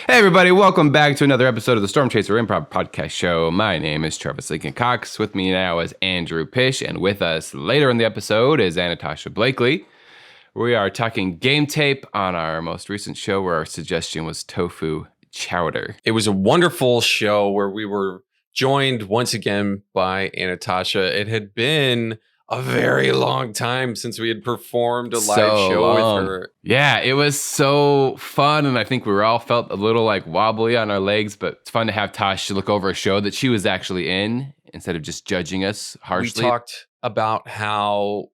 Hey everybody, welcome back to another episode of the Storm Chaser Improv Podcast Show. My name is Travis Lincoln Cox. With me now is Andrew Pish, and with us later in the episode is Anatasha Blakely. We are talking Gametape on our most recent show where our suggestion was Tofu Chowder. It was a wonderful show where we were joined once again by Anatasha. It had been a very long time since we had performed a live show with her. Yeah, it was so fun, and I think we all felt a little like wobbly on our legs, but it's fun to have Tosh look over a show that she was actually in instead of just judging us harshly. We talked about how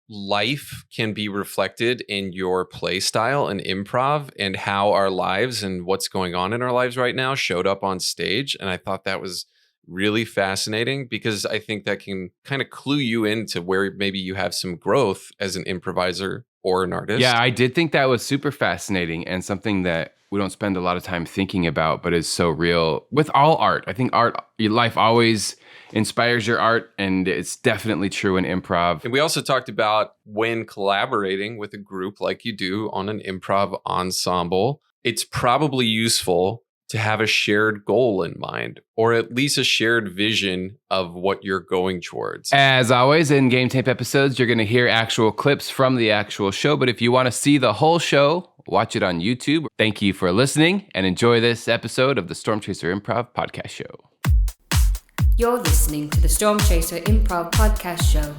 life can be reflected in your play style and improv, and how our lives and what's going on in our lives right now showed up on stage. And I thought that was really fascinating because I think that can kind of clue you into where maybe you have some growth as an improviser or an artist. Yeah, I did think that was super fascinating and something that we don't spend a lot of time thinking about, but is so real with all art. I think your life always inspires your art, and it's definitely true in improv. And we also talked about when collaborating with a group like you do on an improv ensemble, it's probably useful to have a shared goal in mind, or at least a shared vision of what you're going towards. As always, in Gametape episodes, you're going to hear actual clips from the actual show, but if you want to see the whole show, watch it on YouTube. Thank you for listening, and enjoy this episode of the Storm Chaser Improv Podcast Show. You're listening to the Storm Chaser Improv Podcast Show.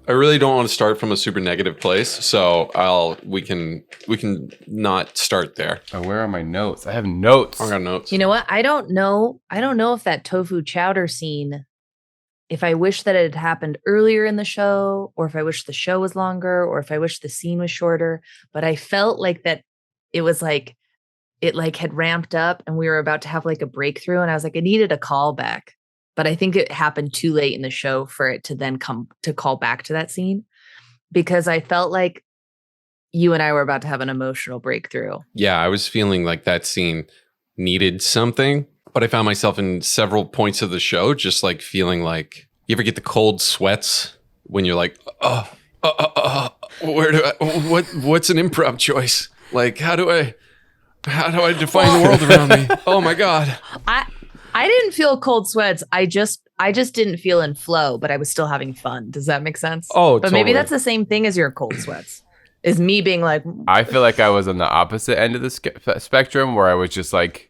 I really don't want to start from a super negative place, so we can not start there. Oh, where are my notes? I have notes. I got notes. You know what? I don't know if that tofu chowder scene, if I wish that it had happened earlier in the show, or if I wish the show was longer, or if I wish the scene was shorter. But I felt like that it was like it like had ramped up and we were about to have like a breakthrough, and I was like, I needed a callback. But I think it happened too late in the show for it to then come to call back to that scene, because I felt like you and I were about to have an emotional breakthrough. Yeah, I was feeling like that scene needed something, but I found myself in several points of the show just like feeling like, you ever get the cold sweats when you're like, what's an improv choice? Like, how do I define the world around me? Oh my God. I didn't feel cold sweats. I just didn't feel in flow, but I was still having fun. Does that make sense? Oh, but maybe that's the same thing as your cold sweats. Is me being like, I feel like I was on the opposite end of the spectrum, where I was just like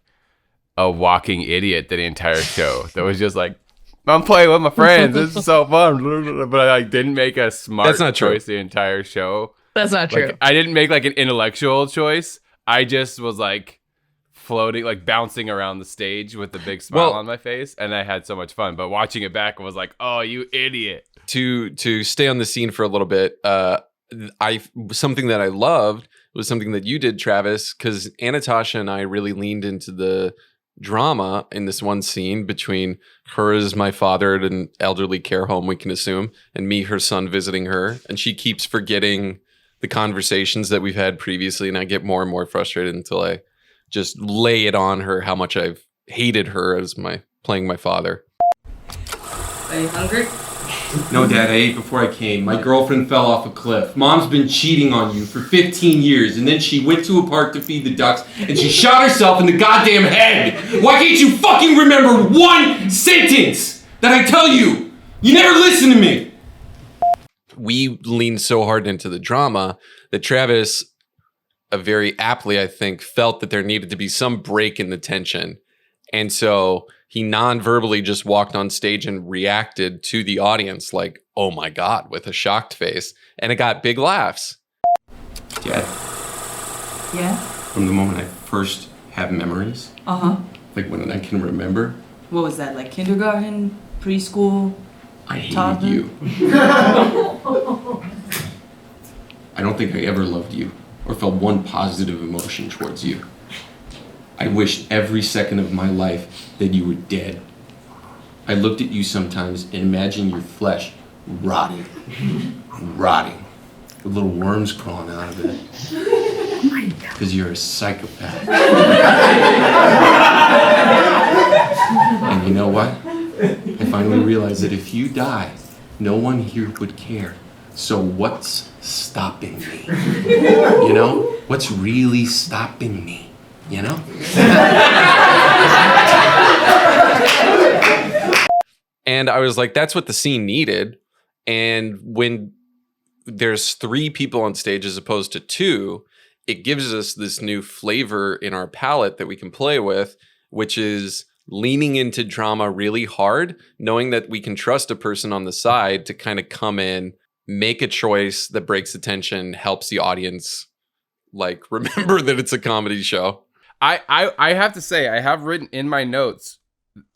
a walking idiot the entire show. That was just like, I'm playing with my friends. This is so fun. But I like didn't make a smart choice the entire show. That's not true. Like, I didn't make like an intellectual choice. I just was like floating, like bouncing around the stage with a big smile on my face, and I had so much fun. But watching it back, I was like, "Oh, you idiot!" To stay on the scene for a little bit, something that I loved was something that you did, Travis, because Anatasha and I really leaned into the drama in this one scene between her as my father at an elderly care home, we can assume, and me, her son, visiting her, and she keeps forgetting the conversations that we've had previously, and I get more and more frustrated until I just lay it on her how much I've hated her as playing my father. Are you hungry? No, Dad, I ate before I came. My girlfriend fell off a cliff. Mom's been cheating on you for 15 years, and then she went to a park to feed the ducks, and she shot herself in the goddamn head! Why can't you fucking remember one sentence that I tell you? You never listen to me! We leaned so hard into the drama that Travis, very aptly, I think, felt that there needed to be some break in the tension. And so he non-verbally just walked on stage and reacted to the audience like, oh my God, with a shocked face. And it got big laughs. Dad. Yeah? From the moment I first have memories, like when I can remember. What was that, like kindergarten, preschool? I hated toddler? you. I don't think I ever loved you or felt one positive emotion towards you. I wished every second of my life that you were dead. I looked at you sometimes and imagined your flesh rotting, with little worms crawling out of it. Because you're a psychopath. And you know what? I finally realized that if you die, no one here would care. So what's stopping me? You know? What's really stopping me? You know? And I was like, that's what the scene needed. And when there's 3 people on stage as opposed to 2, it gives us this new flavor in our palette that we can play with, which is leaning into drama really hard, knowing that we can trust a person on the side to kind of come in, make a choice that breaks the tension, helps the audience like remember that it's a comedy show. I have to say, I have written in my notes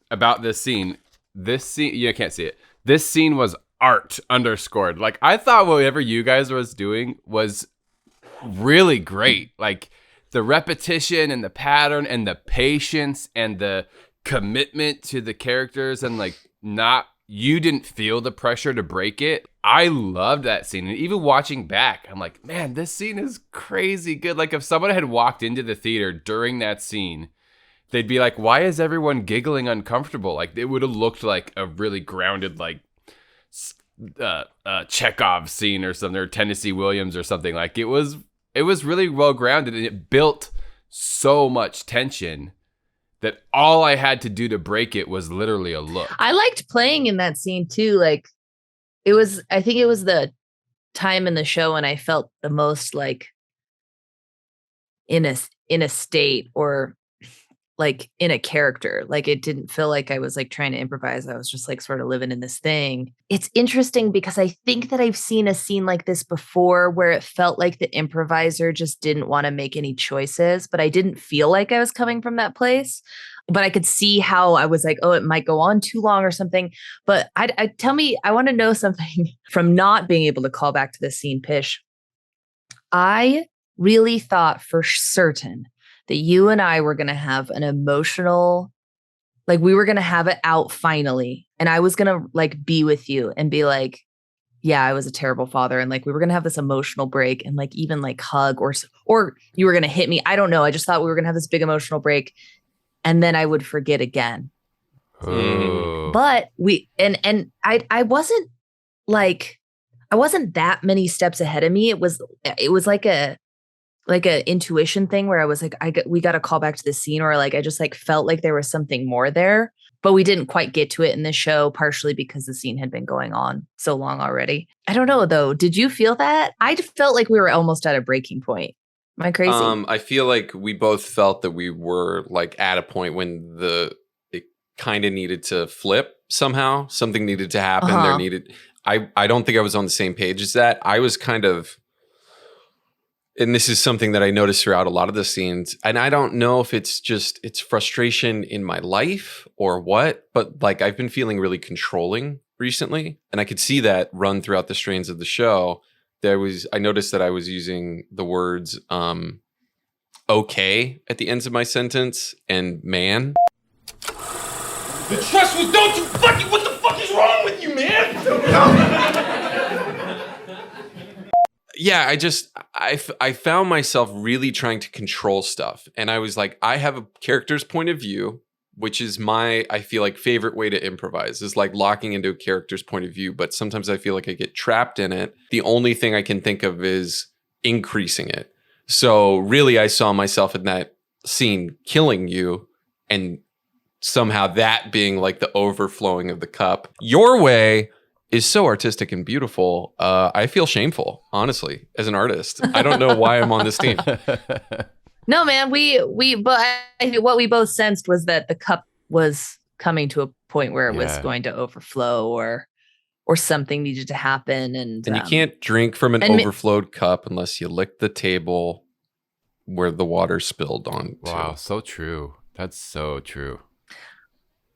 about this scene. This scene, you can't see it. This scene was art underscored. Like, I thought whatever you guys was doing was really great. Like, the repetition and the pattern and the patience and the commitment to the characters, and like, you didn't feel the pressure to break it. I loved that scene. And even watching back, I'm like, man, this scene is crazy good. Like, if someone had walked into the theater during that scene, they'd be like, why is everyone giggling uncomfortable? Like, it would have looked like a really grounded, like, Chekhov scene or something, or Tennessee Williams or something. Like, it was really well grounded, and it built so much tension that all I had to do to break it was literally a look. I liked playing in that scene too. Like, I think it was the time in the show when I felt the most like in a state, or like in a character. Like, it didn't feel like I was like trying to improvise. I was just like sort of living in this thing. It's interesting because I think that I've seen a scene like this before where it felt like the improviser just didn't want to make any choices, but I didn't feel like I was coming from that place. But I could see how I was like, oh, it might go on too long or something. But I want to know something from not being able to call back to this scene, Pish. I really thought for certain that you and I were going to have an emotional, like, we were going to have it out finally. And I was going to like be with you and be like, yeah, I was a terrible father. And like, we were going to have this emotional break and like even like hug, or you were going to hit me. I don't know. I just thought we were going to have this big emotional break, and then I would forget again. Oh. But I wasn't that many steps ahead of me. It was like a intuition thing where I was like, we got to call back to the scene, or like, I just like felt like there was something more there, but we didn't quite get to it in the show, partially because the scene had been going on so long already. I don't know though. Did you feel that? I felt like we were almost at a breaking point. Am I crazy? I feel like we both felt that we were like at a point when it kind of needed to flip somehow. Something needed to happen. I don't think I was on the same page as that. I was kind of, and this is something that I noticed throughout a lot of the scenes, and I don't know if it's frustration in my life or what, but like, I've been feeling really controlling recently, and I could see that run throughout the strains of the show. I noticed that I was using the words okay at the ends of my sentence and man. The trust was, don't you fucking, what the fuck is wrong with you, man? Yeah, I found myself really trying to control stuff. And I was like, I have a character's point of view, which is I feel like, favorite way to improvise is like locking into a character's point of view. But sometimes I feel like I get trapped in it. The only thing I can think of is increasing it. So really, I saw myself in that scene killing you, and somehow that being like the overflowing of the cup. Your way is so artistic and beautiful. I feel shameful, honestly, as an artist. I don't know why I'm on this team. No, man, what we both sensed was that the cup was coming to a point where it was going to overflow, or something needed to happen. And you can't drink from an overflowed cup unless you lick the table where the water spilled on. Wow, so true. That's so true.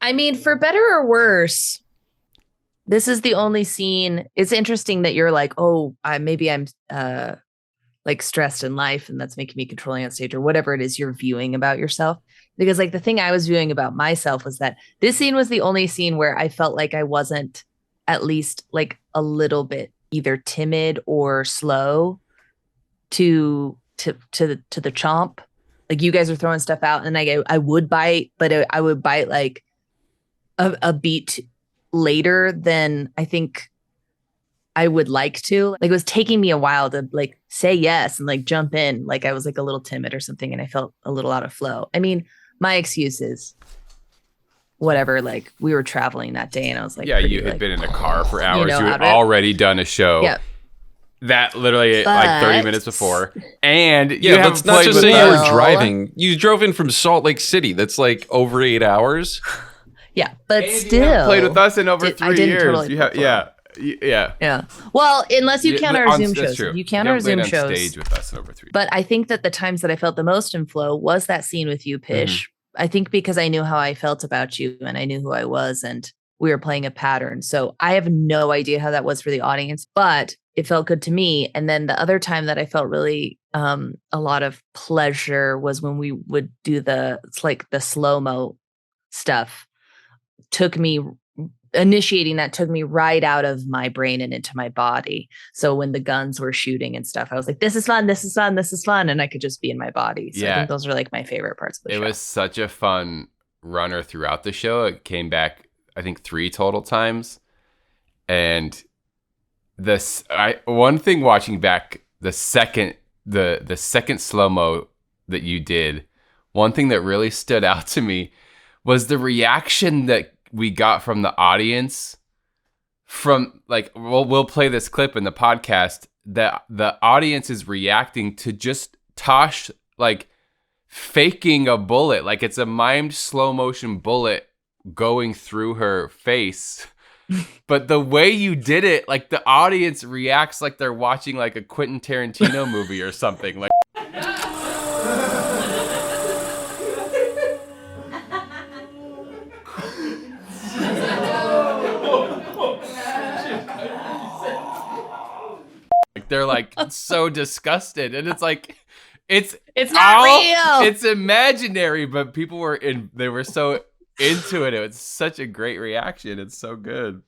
I mean, for better or worse, this is the only scene. It's interesting that you're like, oh, maybe I'm like stressed in life, and that's making me controlling on stage, or whatever it is you're viewing about yourself. Because like the thing I was viewing about myself was that this scene was the only scene where I felt like I wasn't at least like a little bit either timid or slow to the chomp. Like, you guys are throwing stuff out, and I would bite, but I would bite like a beat later than I think I would like to. Like, it was taking me a while to like say yes and like jump in. Like I was like a little timid or something, and I felt a little out of flow. I mean, my excuse is whatever. Like, we were traveling that day, and I was like, Yeah, pretty, you had like, been in a car for hours. You, out had of it. already done a show. Yeah. That literally like 30 minutes before. And you Yeah, have let's not played just with say you us. were driving. You drove in from Salt Lake City. That's like over 8 hours. Yeah, but And you still haven't played with us in over I 3 didn't years. totally You have, play. yeah. Yeah. Well, unless you count our On- Zoom that's shows. true. If you count You our haven't played Zoom on shows. stage with us in over 3 years. But I think that the times that I felt the most in flow was that scene with you, Pish. Mm-hmm. I think because I knew how I felt about you and I knew who I was, and we were playing a pattern. So I have no idea how that was for the audience, but it felt good to me. And then the other time that I felt really a lot of pleasure was when we would do it's like the slow-mo stuff. Initiating that took me right out of my brain and into my body. So when the guns were shooting and stuff, I was like, this is fun, this is fun, this is fun. And I could just be in my body. So I think those are like my favorite parts of the show. It was such a fun runner throughout the show. It came back, I think, 3 total times. And one thing watching back the second slow-mo that you did, one thing that really stood out to me was the reaction that we got from the audience. From like, we'll play this clip in the podcast, that the audience is reacting to just Tosh like faking a bullet, like it's a mimed slow motion bullet going through her face. But the way you did it, like the audience reacts like they're watching like a Quentin Tarantino movie or something. Like they're like so disgusted, and it's like it's not real. It's imaginary, but people they were so into it. It was such a great reaction. It's so good.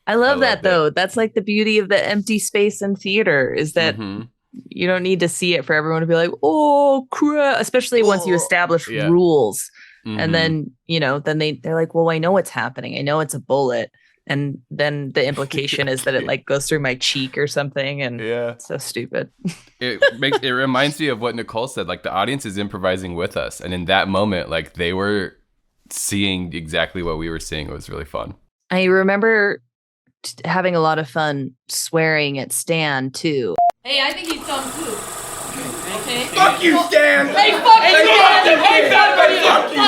I love that loved though. That's like the beauty of the empty space in theater, is that Mhm. you don't need to see it for everyone to be like, oh crap, especially once you establish Yeah. rules. Mhm. And then, then they're like, well, I know what's happening. I know it's a bullet. And then the implication is that it like goes through my cheek or something. And Yeah. it's so stupid. It reminds me of what Nicole said. Like the audience is improvising with us, and in that moment, like they were seeing exactly what we were seeing. It was really fun. I remember having a lot of fun swearing at Stan too. Hey, I think he's dumb too. Okay. Fuck you, Stan! Hey, fuck you, Stan! Hey, fuck you!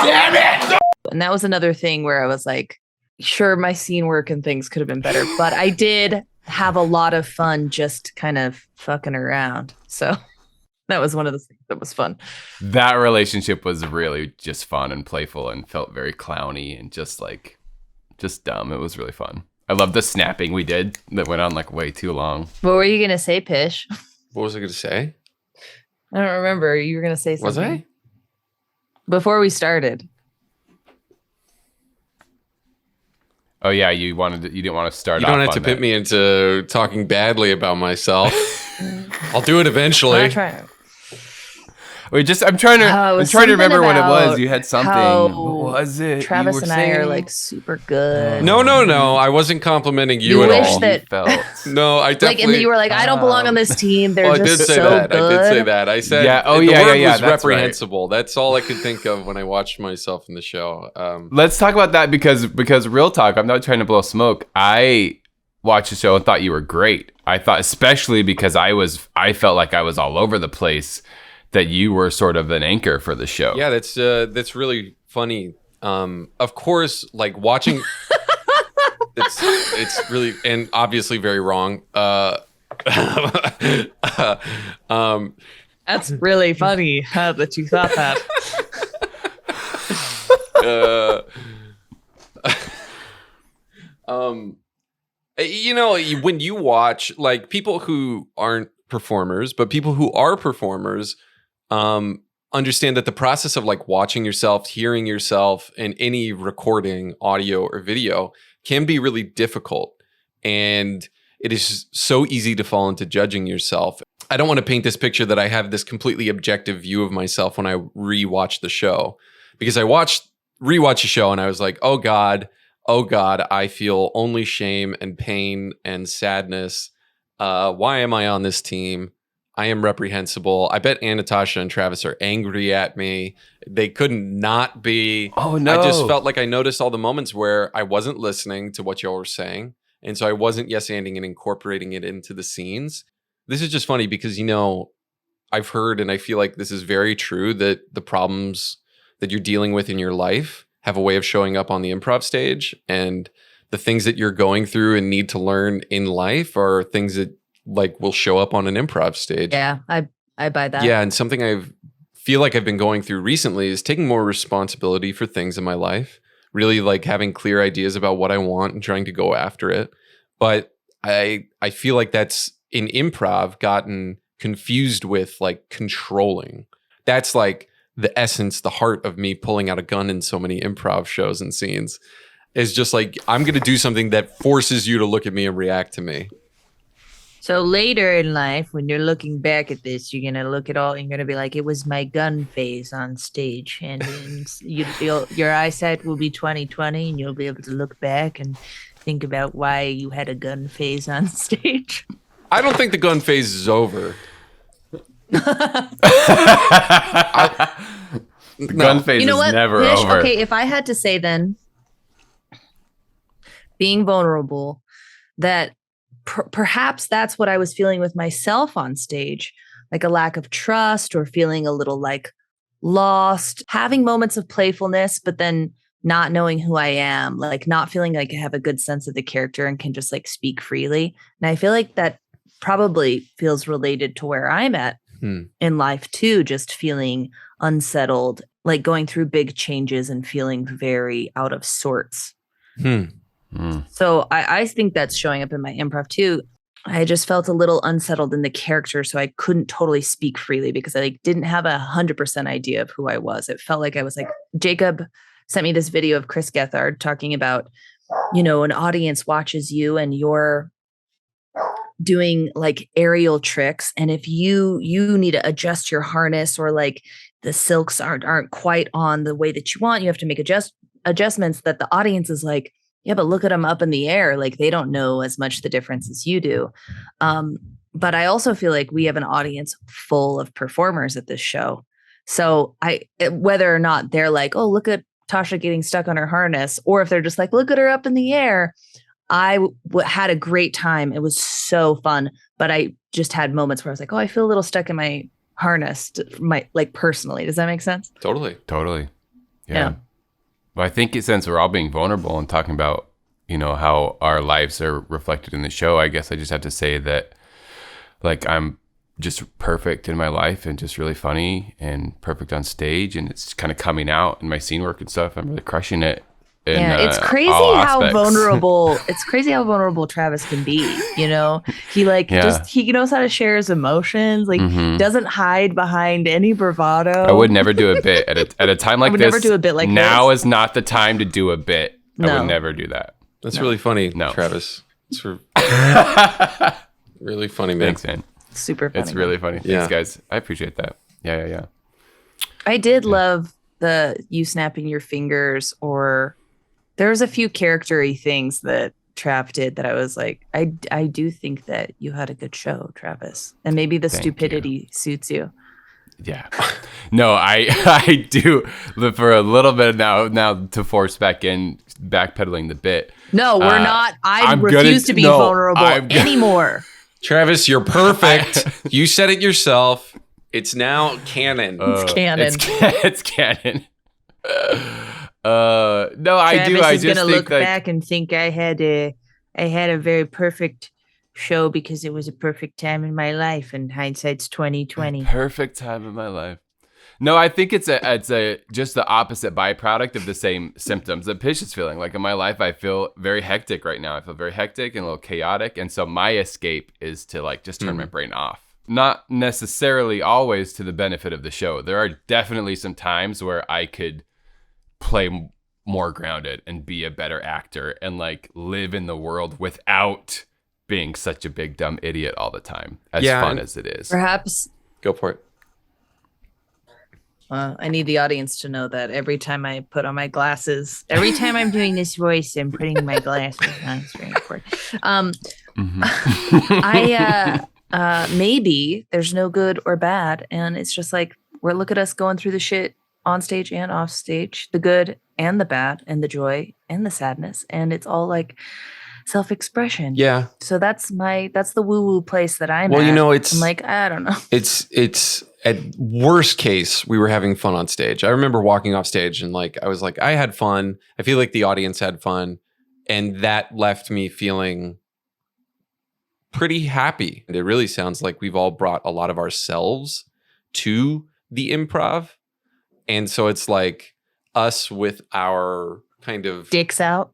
Damn it! And that was another thing where I was like, sure, my scene work and things could have been better, but I did have a lot of fun just kind of fucking around. So that was one of the things that was fun. That relationship was really just fun and playful and felt very clowny and just dumb. It was really fun. I love the snapping we did that went on like way too long. What were you going to say, Pish? What was I going to say? I don't remember. You were going to say something. Was I? Before we started. Oh yeah, you didn't want to start. You don't off have to on pit that. me into talking badly about myself. I'll do it I'm eventually. not trying. Wait, I'm trying to. It I'm was trying to something remember what it was. about You had something. how What was it? Travis You were and I are saying- like super good. No. I wasn't complimenting you, You at wish all. that- You felt. No, I Like, definitely. and then you were like, I don't belong on this team. They're Well, I just did say so that. good. I did say that. I said Yeah. Oh, the yeah, word yeah, was that's right. reprehensible. That's all I could think of when I watched myself in the show. Let's talk about that because real talk. I'm not trying to blow smoke. I watched the show and thought you were great. I thought, especially because I felt like I was all over the place, that you were sort of an anchor for the show. Yeah, that's really funny. Of course, like watching, it's really and obviously very wrong. That's really funny that you thought that. When you watch like people who aren't performers, but people who are performers, understand that the process of like watching yourself, hearing yourself in any recording, audio or video, can be really difficult. And it is so easy to fall into judging yourself. I don't want to paint this picture that I have this completely objective view of myself when I rewatch the show, because I watched rewatch the show and I was like, oh God, I feel only shame and pain and sadness. Why am I on this team? I am reprehensible. I bet Anatasha and Travis are angry at me. They couldn't not be. Oh, no. I just felt like I noticed all the moments where I wasn't listening to what y'all were saying. And so I wasn't yes-anding and incorporating it into the scenes. This is just funny because, I've heard and I feel like this is very true that the problems that you're dealing with in your life have a way of showing up on the improv stage. And the things that you're going through and need to learn in life are things that like will show up on an improv stage. Yeah, I buy that. Yeah, and something I feel like I've been going through recently is taking more responsibility for things in my life. Really like having clear ideas about what I want and trying to go after it. But I feel like that's in improv gotten confused with like controlling. That's like the essence, the heart of me pulling out a gun in so many improv shows and scenes is just like, I'm going to do something that forces you to look at me and react to me. So later in life, when you're looking back at this, you're gonna look at all. You're gonna be like, "It was my gun phase on stage," and then your eyesight will be 20/20, and you'll be able to look back and think about why you had a gun phase on stage. I don't think the gun phase is over. The gun phase is never Pish, over. Okay, if I had to say then, being vulnerable, that perhaps that's what I was feeling with myself on stage, like a lack of trust or feeling a little like lost, having moments of playfulness, but then not knowing who I am, like not feeling like I have a good sense of the character and can just like speak freely. And I feel like that probably feels related to where I'm at in life too, just feeling unsettled, like going through big changes and feeling very out of sorts. So I think that's showing up in my improv too. I just felt a little unsettled in the character, so I couldn't totally speak freely because I like didn't have 100% idea of who I was. It felt like I was like, Jacob sent me this video of Chris Gethard talking about, an audience watches you and you're doing like aerial tricks, and if you need to adjust your harness or like the silks aren't quite on the way that you want, you have to make adjustments that the audience is like, yeah, but look at them up in the air. Like they don't know as much the difference as you do. But I also feel like we have an audience full of performers at this show. So whether or not they're like, oh, look at Tasha getting stuck on her harness, or if they're just like, look at her up in the air. I had a great time. It was so fun. But I just had moments where I was like, oh, I feel a little stuck in my harness, like personally. Does that make sense? Totally. Yeah. Well, I think since we're all being vulnerable and talking about, how our lives are reflected in the show, I guess I just have to say that, like, I'm just perfect in my life and just really funny and perfect on stage, and it's kind of coming out in my scene work and stuff. I'm really crushing it. It's crazy how vulnerable. It's crazy how vulnerable Travis can be. He he knows how to share his emotions. Like doesn't hide behind any bravado. I would never do a bit at a time like this. I would never do a bit like this. Now is not the time to do a bit. No. I would never do that. That's really funny, Travis. It's really funny, man. Thanks, man. Super funny. It's really funny. Yeah. Thanks, guys. I appreciate that. Yeah. I did love you snapping your fingers, or there was a few character-y things that Trav did that I was like, I do think that you had a good show, Travis. And maybe the stupidity suits you. Yeah. No, I do for a little bit now to force backpedaling the bit. No, we're not. I refuse to be vulnerable anymore. Travis, you're perfect. You said it yourself. It's now canon. It's canon. It's canon. No, I Travis do. I is just gonna think look back and think I had a very perfect show because it was a perfect time in my life, and hindsight's 20/20. Perfect time in my life. No, I think it's a just the opposite byproduct of the same symptoms that Pish is feeling. Like in my life, I feel very hectic right now. I feel very hectic and a little chaotic, and so my escape is to like just turn my brain off. Not necessarily always to the benefit of the show. There are definitely some times where I could play more grounded and be a better actor and like live in the world without being such a big dumb idiot all the time, as fun as it is. Perhaps Go for it. I need the audience to know that every time I put on my glasses, every time I'm doing this voice, I'm putting my glasses on. It's very important. Maybe there's no good or bad. And it's just like, look at us going through the shit on stage and off stage, the good and the bad and the joy and the sadness. And it's all like self-expression. Yeah. So that's the woo-woo place that I'm at. Well, you know, it's I'm like, I don't know. It's at worst case, we were having fun on stage. I remember walking off stage and like, I was like, I had fun. I feel like the audience had fun. And that left me feeling pretty happy. It really sounds like we've all brought a lot of ourselves to the improv. And so it's like us with our kind of dicks out.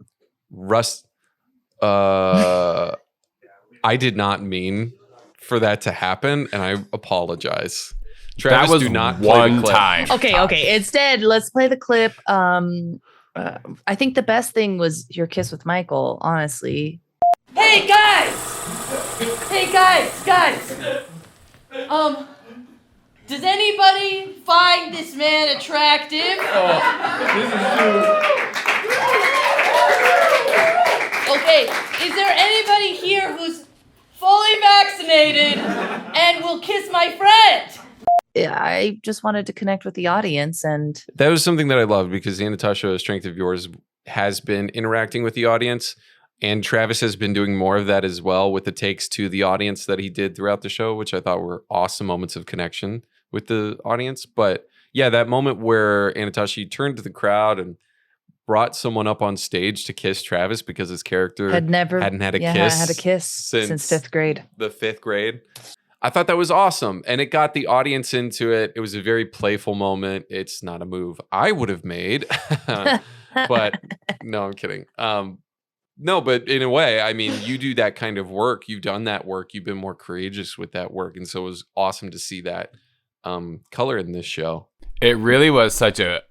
I did not mean for that to happen, and I apologize. Travis, that was do not one time. Okay. Instead, let's play the clip. I think the best thing was your kiss with Michael, honestly. Hey guys! Does anybody find this man attractive? Okay, is there anybody here who's fully vaccinated and will kiss my friend? I just wanted to connect with the audience, and That was something that I loved because Anatasha, a strength of yours, has been interacting with the audience, and Travis has been doing more of that as well with the takes to the audience that he did throughout the show, which I thought were awesome moments of connection with the audience. But yeah, that moment where Anatasha turned to the crowd and brought someone up on stage to kiss Travis because his character hadn't had a kiss since fifth grade. The fifth grade. I thought that was awesome. And it got the audience into it. It was a very playful moment. It's not a move I would have made. But no, I'm kidding. No, but in a way, I mean, you do that kind of work. You've done that work. You've been more courageous with that work. And so it was awesome to see that color in this show. It really was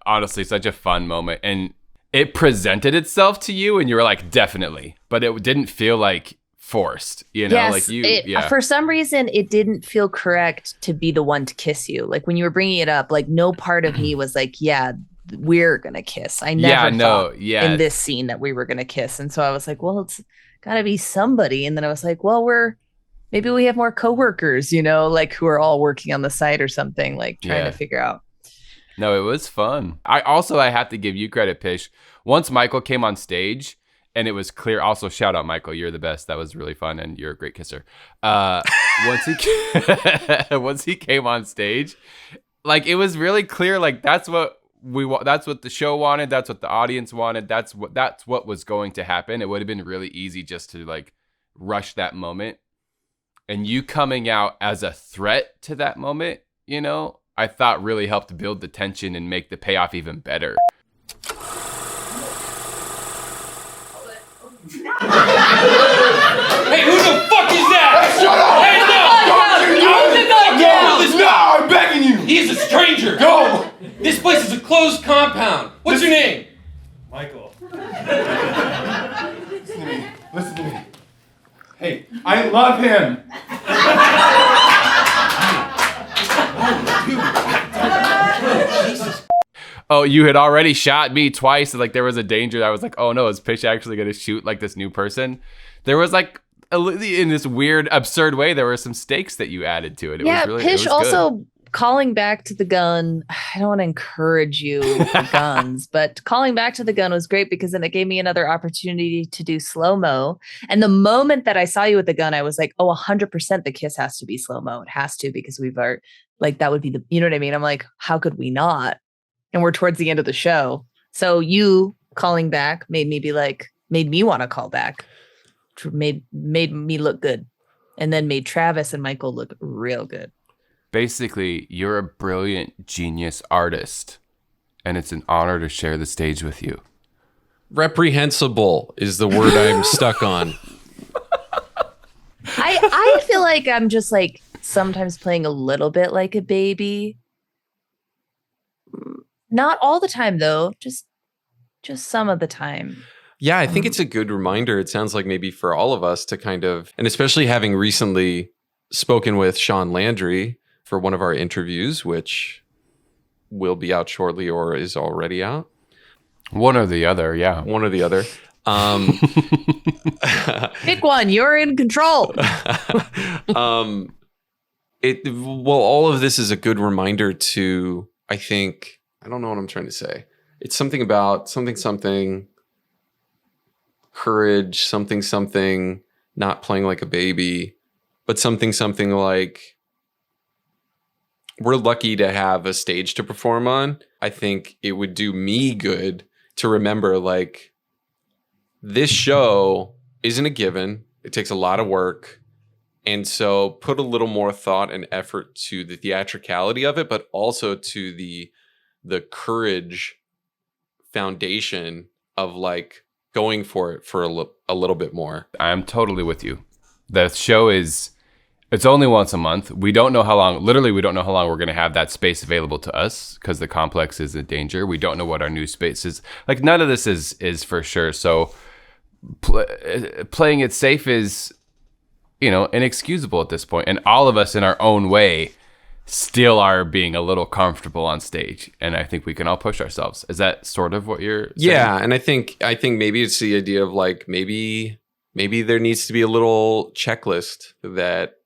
honestly such a fun moment. And it presented itself to you and you were like, definitely. But it didn't feel like forced, you know? Yes, like for some reason, it didn't feel correct to be the one to kiss you. Like when you were bringing it up, like no part of me was like, yeah, we're going to kiss. I never thought in this scene that we were going to kiss. And so I was like, well, it's got to be somebody. And then I was like, well, maybe we have more coworkers, you know, like who are all working on the site or something, like trying to figure out. No, it was fun. I have to give you credit, Pish. Once Michael came on stage and it was clear, also shout out Michael, you're the best. That was really fun and you're a great kisser. Once he came on stage, like it was really clear, like that's what the show wanted, that's what the audience wanted, that's what was going to happen. It would have been really easy just to like rush that moment. And you coming out as a threat to that moment, you know, I thought really helped build the tension and make the payoff even better. Hey, who the fuck is that? Shut up! Hey, no, I'm begging you. He's a stranger. Go. This place is a closed compound. What's your name? Michael. Listen to me. Hey, I love him. Oh, you had already shot me twice. Like there was a danger. I was like, oh no, is Pish actually going to shoot like this new person? There was like in this weird, absurd way, there were some stakes that you added to it. Pish also calling back to the gun. I don't want to encourage you with the guns, but calling back to the gun was great because then it gave me another opportunity to do slow-mo. And the moment that I saw you with the gun, I was like, oh, 100% the kiss has to be slow-mo. It has to, because we've already, like, that would be you know what I mean? I'm like, how could we not? And we're towards the end of the show. So you calling back made me want to call back, made me look good, and then made Travis and Michael look real good. Basically, you're a brilliant genius artist, and it's an honor to share the stage with you. Reprehensible is the word I'm stuck on. I feel like I'm just like sometimes playing a little bit like a baby. Not all the time, though. Just some of the time. Yeah, I think it's a good reminder. It sounds like maybe for all of us to kind of, and especially having recently spoken with Sean Landry for one of our interviews, which will be out shortly or is already out. One or the other, yeah. One or the other. Pick one. You're in control. All of this is a good reminder to, I think, I don't know what I'm trying to say. It's something about something, courage, something, not playing like a baby, but something like, we're lucky to have a stage to perform on. I think it would do me good to remember, like, this show isn't a given. It takes a lot of work. And so put a little more thought and effort to the theatricality of it, but also to the courage foundation of, like, going for it for a little bit more. I'm totally with you. The show it's only once a month. We don't know how long, literally we don't know how long we're going to have that space available to us because the complex is in danger. We don't know what our new space is. Like, none of this is for sure. So playing it safe is, inexcusable at this point. And all of us in our own way still are being a little comfortable on stage. And I think we can all push ourselves. Is that sort of what you're saying? Yeah. And I think maybe it's the idea of, like, maybe there needs to be a little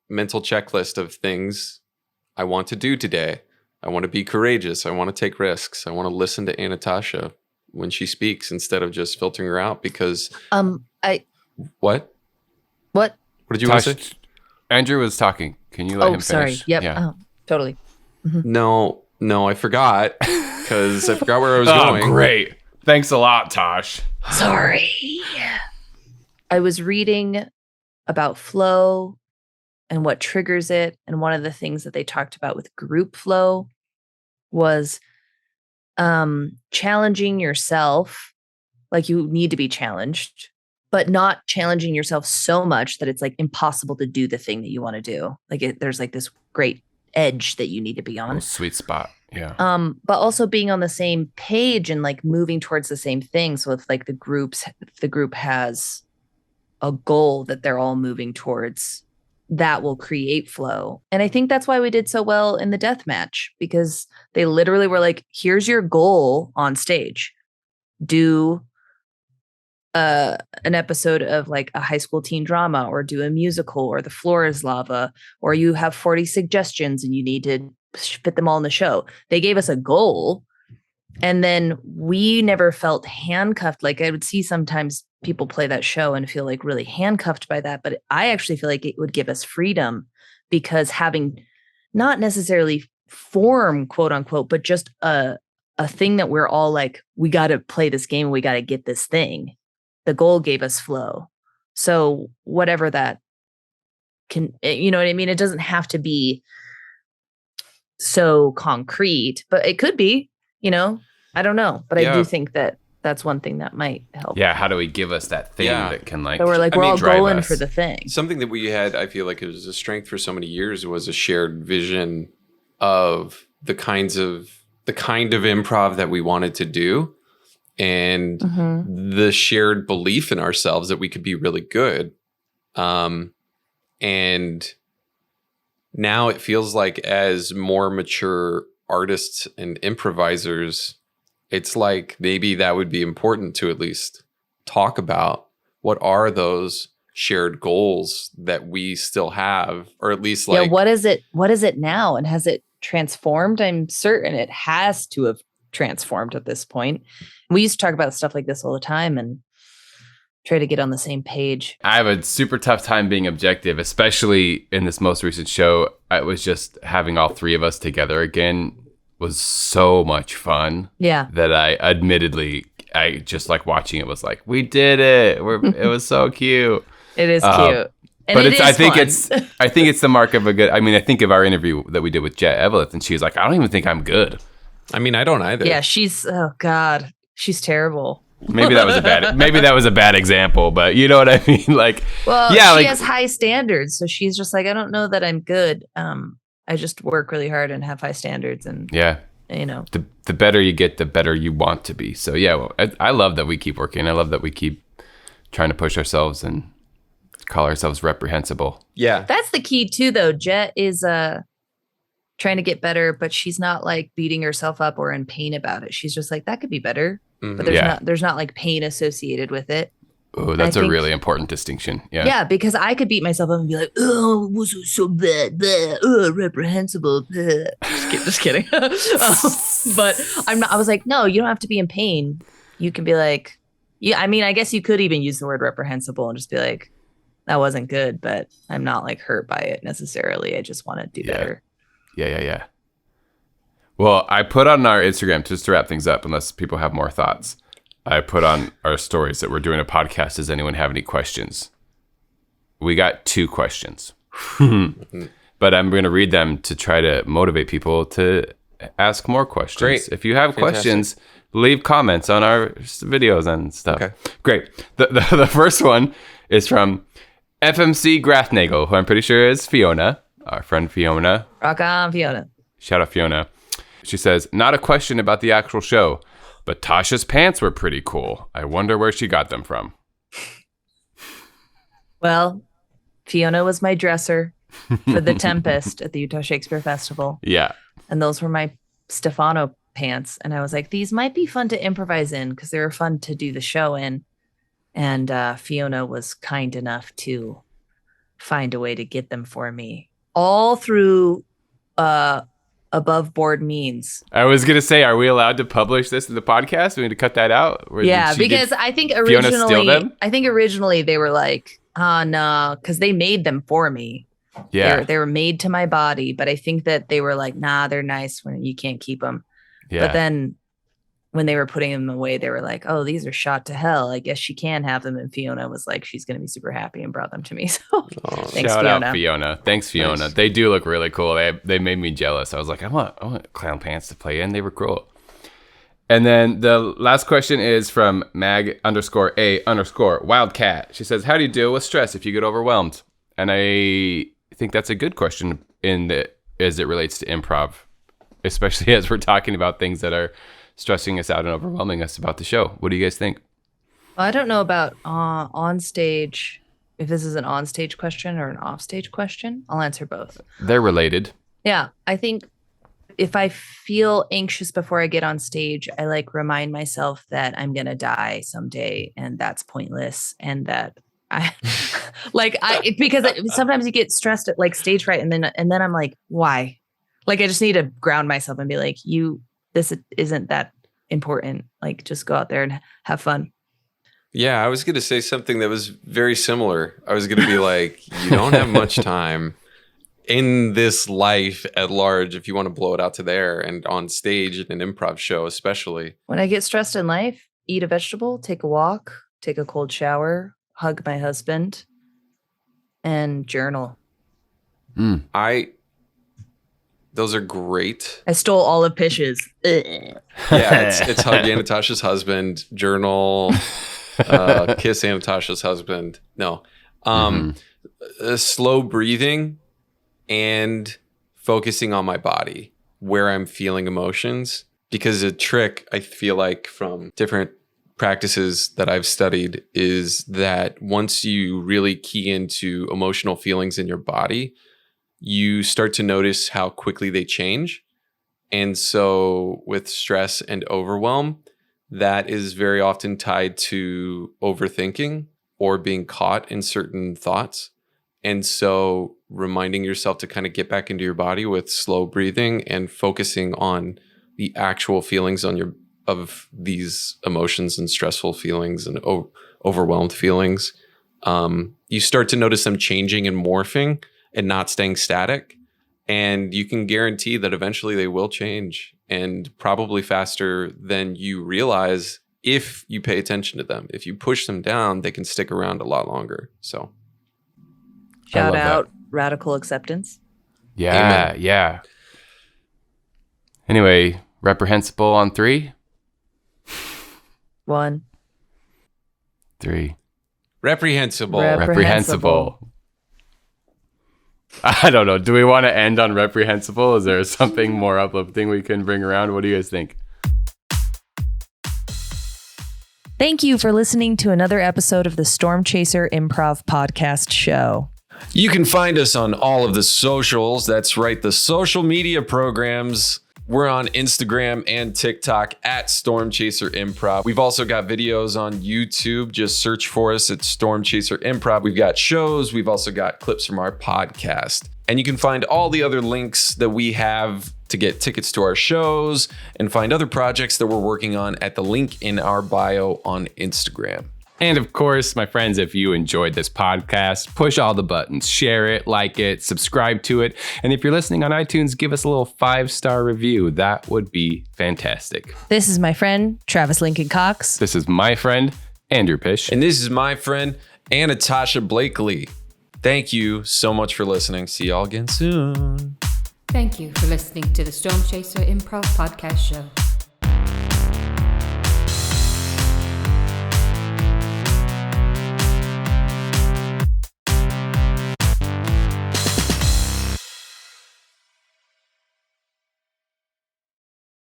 mental checklist of things I want to do today. I want to be courageous. I want to take risks. I want to listen to Anatasha when she speaks instead of just filtering her out because What? What did you want to say? Andrew was talking. Can you let him finish? Sorry. Yep. Yeah. Oh, totally. Mm-hmm. No, I forgot because I forgot where I was going. Great. Thanks a lot, Tosh. Sorry. I was reading about flow and what triggers it. And one of the things that they talked about with group flow was challenging yourself. Like, you need to be challenged, but not challenging yourself so much that it's, like, impossible to do the thing that you want to do. Like, there's, like, this great edge that you need to be on. Sweet spot. Yeah. But also being on the same page and, like, moving towards the same thing. So if, like, the group has a goal that they're all moving towards, that will create flow. And I think that's why we did so well in the death match, because they literally were like, here's your goal on stage. Do an episode of, like, a high school teen drama, or do a musical, or The Floor is Lava, or you have 40 suggestions and you need to fit them all in the show. They gave us a goal, and then we never felt handcuffed. Like, I would see sometimes people play that show and feel, like, really handcuffed by that. But I actually feel like it would give us freedom, because having not necessarily form, quote unquote, but just a thing that we're all like, we got to play this game. We got to get this thing. The goal gave us flow. So whatever that can, you know what I mean? It doesn't have to be so concrete, but it could be, I don't know. But I do think that that's one thing that might help. Yeah. How do we give us that thing that can, like, so we're like, we're all going for the thing. Something that we had, I feel like it was a strength for so many years, was a shared vision of the kind of improv that we wanted to do. And the shared belief in ourselves that we could be really good. And now it feels like, as more mature artists and improvisers, it's like maybe that would be important to at least talk about. What are those shared goals that we still have, or at least, like, what is it now? And has it transformed? I'm certain it has to have transformed at this point. We used to talk about stuff like this all the time and try to get on the same page. I have a super tough time being objective, especially in this most recent show. It was just having all three of us together again was so much fun. Yeah. That I just, like, watching it was like, we did it. It was so cute. It is cute. And but I think it's the mark of a good, I think of our interview that we did with Jet Eveleth, and she's like, I don't even think I'm good. I mean, I don't either. Yeah, oh God, she's terrible. Maybe that was a bad example, but you know what I mean? Like, well, yeah, she has high standards, so she's just like, I don't know that I'm good. I just work really hard and have high standards, and the better you get, the better you want to be. So yeah, I love that we keep working. I love that we keep trying to push ourselves and call ourselves reprehensible. Yeah, that's the key too, though. Jet is trying to get better, but she's not like beating herself up or in pain about it. She's just like, that could be better. But there's not like pain associated with it. Oh, that's a really important distinction. Yeah. Yeah, because I could beat myself up and be like, oh, it was so bad, reprehensible. Just kidding. But I'm not. I was like, no, you don't have to be in pain. You can be like, yeah. I mean, I guess you could even use the word reprehensible and just be like, that wasn't good, but I'm not like hurt by it necessarily. I just want to do better. Yeah. Well, I put on our Instagram, just to wrap things up, unless people have more thoughts. I put on our stories that we're doing a podcast. Does anyone have any questions? We got 2 questions, but I'm going to read them to try to motivate people to ask more questions. Great. If you have questions, leave comments on our videos and stuff. Okay. Great. The first one is from FMC Grafnagel, who I'm pretty sure is Fiona, our friend Fiona. Rock on, Fiona. Shout out Fiona. She says, not a question about the actual show, but Tasha's pants were pretty cool. I wonder where she got them from. Well, Fiona was my dresser for The Tempest at the Utah Shakespeare Festival. Yeah. And those were my Stefano pants. And I was like, these might be fun to improvise in because they were fun to do the show in. And Fiona was kind enough to find a way to get them for me. All through above board means. I was gonna say, are we allowed to publish this in the podcast? We need to cut that out. Yeah, because I think originally they were like, oh no, because they made them for me. Yeah, they were made to my body, but I think that they were like, nah, they're nice when you can't keep them. Yeah. But then when they were putting them away, they were like, oh, these are shot to hell. I guess she can have them. And Fiona was like, she's going to be super happy and brought them to me. So thanks, shout Fiona. Out Fiona. Thanks, Fiona. Nice. They do look really cool. They made me jealous. I was like, I want clown pants to play in. They were cool. And then the last question is from mag_A_wildcat. She says, how do you deal with stress if you get overwhelmed? And I think that's a good question as it relates to improv, especially as we're talking about things that are stressing us out and overwhelming us about the show. What do you guys think? Well, I don't know about on stage, if this is an on stage question or an off stage question. I'll answer both. They're related. Yeah. I think if I feel anxious before I get on stage, I like remind myself that I'm going to die someday and that's pointless. And that because sometimes you get stressed at like stage fright and then I'm like, why? Like, I just need to ground myself and be like, this isn't that important. Like, just go out there and have fun. Yeah, I was going to say something that was very similar. I was going to be like, you don't have much time in this life at large if you want to blow it out to there and on stage in an improv show, especially. When I get stressed in life, eat a vegetable, take a walk, take a cold shower, hug my husband, and journal. Those are great. I stole all of Pish's. Yeah, it's hug Anatasha's husband, journal, kiss Anatasha's husband. No. Slow breathing and focusing on my body, where I'm feeling emotions. Because a trick, I feel like, from different practices that I've studied is that once you really key into emotional feelings in your body, you start to notice how quickly they change. And so with stress and overwhelm, that is very often tied to overthinking or being caught in certain thoughts. And so reminding yourself to kind of get back into your body with slow breathing and focusing on the actual feelings of these emotions and stressful feelings and overwhelmed feelings, you start to notice them changing and morphing and not staying static. And you can guarantee that eventually they will change, and probably faster than you realize if you pay attention to them. If you push them down, they can stick around a lot longer. So shout out radical acceptance. Yeah. Amen. Yeah. Anyway, reprehensible on 3. 1, 3. Reprehensible. Reprehensible. I don't know. Do we want to end on reprehensible? Is there something more uplifting we can bring around? What do you guys think? Thank you for listening to another episode of the Storm Chaser Improv Podcast Show. You can find us on all of the socials. That's right, the social media programs. We're on Instagram and TikTok at Storm Chaser Improv. We've also got videos on YouTube. Just search for us at Storm Chaser Improv. We've got shows. We've also got clips from our podcast. And you can find all the other links that we have to get tickets to our shows and find other projects that we're working on at the link in our bio on Instagram. And of course, my friends, if you enjoyed this podcast, push all the buttons, share it, like it, subscribe to it. And if you're listening on iTunes, give us a little 5-star review. That would be fantastic. This is my friend, Travis Lincoln Cox. This is my friend, Andrew Pish. And this is my friend, Anatasha Blakely. Thank you so much for listening. See y'all again soon. Thank you for listening to the Storm Chaser Improv Podcast Show.